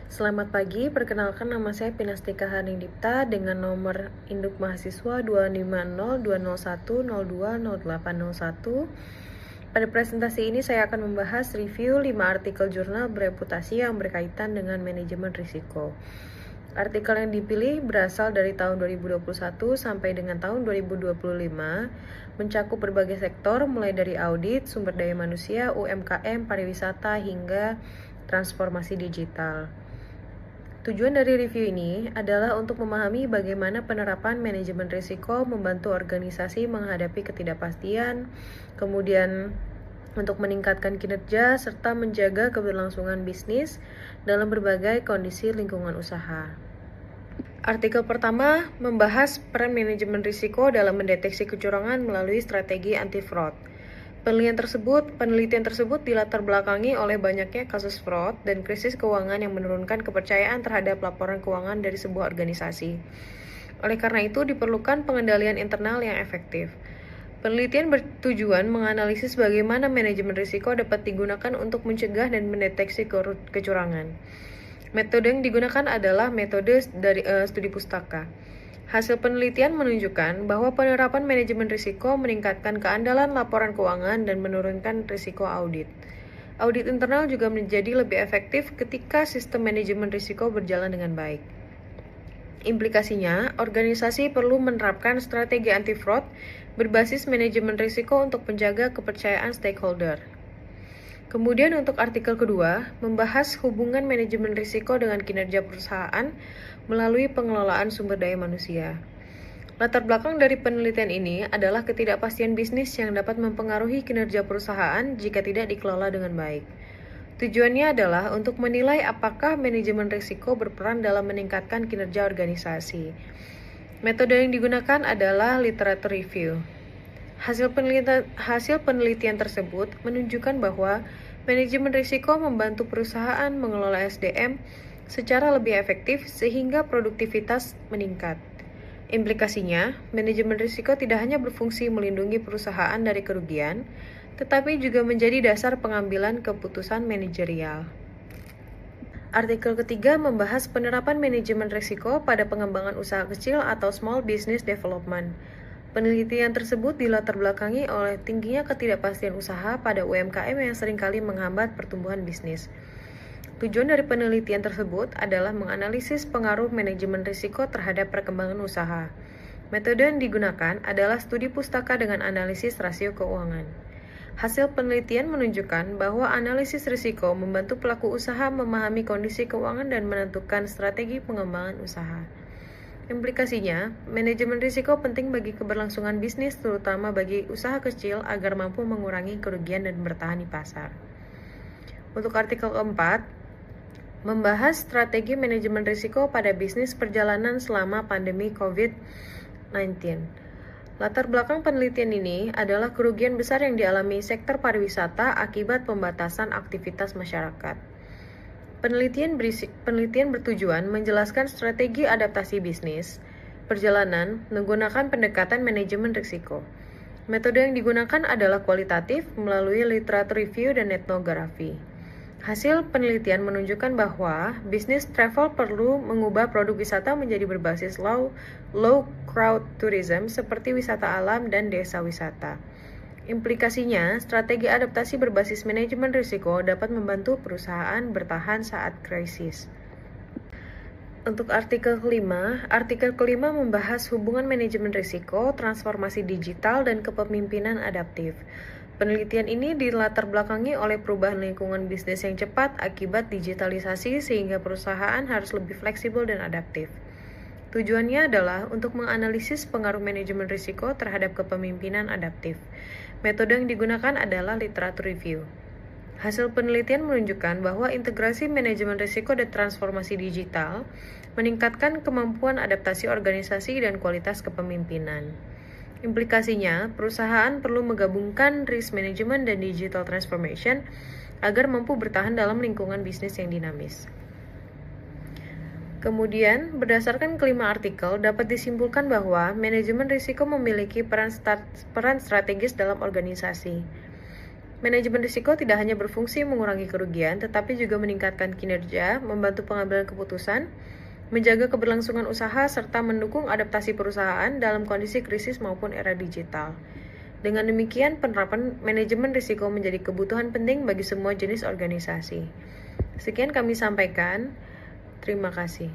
Selamat pagi, perkenalkan nama saya Pinastika Hanindipta dengan nomor induk mahasiswa 2502010102801. Pada presentasi ini saya akan membahas review 5 artikel jurnal bereputasi yang berkaitan dengan manajemen risiko. Artikel yang dipilih berasal dari tahun 2021 sampai dengan tahun 2025, mencakup berbagai sektor mulai dari audit, sumber daya manusia, UMKM, pariwisata, hingga transformasi digital. Tujuan dari review ini adalah untuk memahami bagaimana penerapan manajemen risiko membantu organisasi menghadapi ketidakpastian, kemudian untuk meningkatkan kinerja, serta menjaga keberlangsungan bisnis dalam berbagai kondisi lingkungan usaha. Artikel pertama membahas peran manajemen risiko dalam mendeteksi kecurangan melalui strategi anti-fraud. Penelitian tersebut dilatar belakangi oleh banyaknya kasus fraud dan krisis keuangan yang menurunkan kepercayaan terhadap laporan keuangan dari sebuah organisasi. Oleh karena itu, diperlukan pengendalian internal yang efektif. Penelitian bertujuan menganalisis bagaimana manajemen risiko dapat digunakan untuk mencegah dan mendeteksi kecurangan. Metode yang digunakan adalah metode dari studi pustaka. Hasil penelitian menunjukkan bahwa penerapan manajemen risiko meningkatkan keandalan laporan keuangan dan menurunkan risiko audit. Audit internal juga menjadi lebih efektif ketika sistem manajemen risiko berjalan dengan baik. Implikasinya, organisasi perlu menerapkan strategi anti-fraud berbasis manajemen risiko untuk menjaga kepercayaan stakeholder. Kemudian untuk artikel kedua, membahas hubungan manajemen risiko dengan kinerja perusahaan melalui pengelolaan sumber daya manusia. Latar belakang dari penelitian ini adalah ketidakpastian bisnis yang dapat mempengaruhi kinerja perusahaan jika tidak dikelola dengan baik. Tujuannya adalah untuk menilai apakah manajemen risiko berperan dalam meningkatkan kinerja organisasi. Metode yang digunakan adalah literature review. Hasil penelitian tersebut menunjukkan bahwa manajemen risiko membantu perusahaan mengelola SDM secara lebih efektif sehingga produktivitas meningkat. Implikasinya, manajemen risiko tidak hanya berfungsi melindungi perusahaan dari kerugian, tetapi juga menjadi dasar pengambilan keputusan manajerial. Artikel ketiga membahas penerapan manajemen risiko pada pengembangan usaha kecil atau small business development. Penelitian tersebut dilatar belakangi oleh tingginya ketidakpastian usaha pada UMKM yang seringkali menghambat pertumbuhan bisnis. Tujuan dari penelitian tersebut adalah menganalisis pengaruh manajemen risiko terhadap perkembangan usaha. Metode yang digunakan adalah studi pustaka dengan analisis rasio keuangan. Hasil penelitian menunjukkan bahwa analisis risiko membantu pelaku usaha memahami kondisi keuangan dan menentukan strategi pengembangan usaha. Implikasinya, manajemen risiko penting bagi keberlangsungan bisnis, terutama bagi usaha kecil agar mampu mengurangi kerugian dan bertahan di pasar. Untuk artikel keempat, membahas strategi manajemen risiko pada bisnis perjalanan selama pandemi COVID-19. Latar belakang penelitian ini adalah kerugian besar yang dialami sektor pariwisata akibat pembatasan aktivitas masyarakat. Penelitian bertujuan menjelaskan strategi adaptasi bisnis perjalanan menggunakan pendekatan manajemen risiko. Metode yang digunakan adalah kualitatif melalui literatur review dan etnografi. Hasil penelitian menunjukkan bahwa bisnis travel perlu mengubah produk wisata menjadi berbasis low crowd tourism seperti wisata alam dan desa wisata. Implikasinya, strategi adaptasi berbasis manajemen risiko dapat membantu perusahaan bertahan saat krisis. Untuk artikel kelima membahas hubungan manajemen risiko, transformasi digital, dan kepemimpinan adaptif. Penelitian ini dilatar belakangi oleh perubahan lingkungan bisnis yang cepat akibat digitalisasi sehingga perusahaan harus lebih fleksibel dan adaptif. Tujuannya adalah untuk menganalisis pengaruh manajemen risiko terhadap kepemimpinan adaptif. Metode yang digunakan adalah literatur review. Hasil penelitian menunjukkan bahwa integrasi manajemen risiko dan transformasi digital meningkatkan kemampuan adaptasi organisasi dan kualitas kepemimpinan. Implikasinya, perusahaan perlu menggabungkan risk management dan digital transformation agar mampu bertahan dalam lingkungan bisnis yang dinamis. Kemudian, berdasarkan kelima artikel, dapat disimpulkan bahwa manajemen risiko memiliki peran strategis dalam organisasi. Manajemen risiko tidak hanya berfungsi mengurangi kerugian, tetapi juga meningkatkan kinerja, membantu pengambilan keputusan, menjaga keberlangsungan usaha, serta mendukung adaptasi perusahaan dalam kondisi krisis maupun era digital. Dengan demikian, penerapan manajemen risiko menjadi kebutuhan penting bagi semua jenis organisasi. Sekian kami sampaikan. Terima kasih.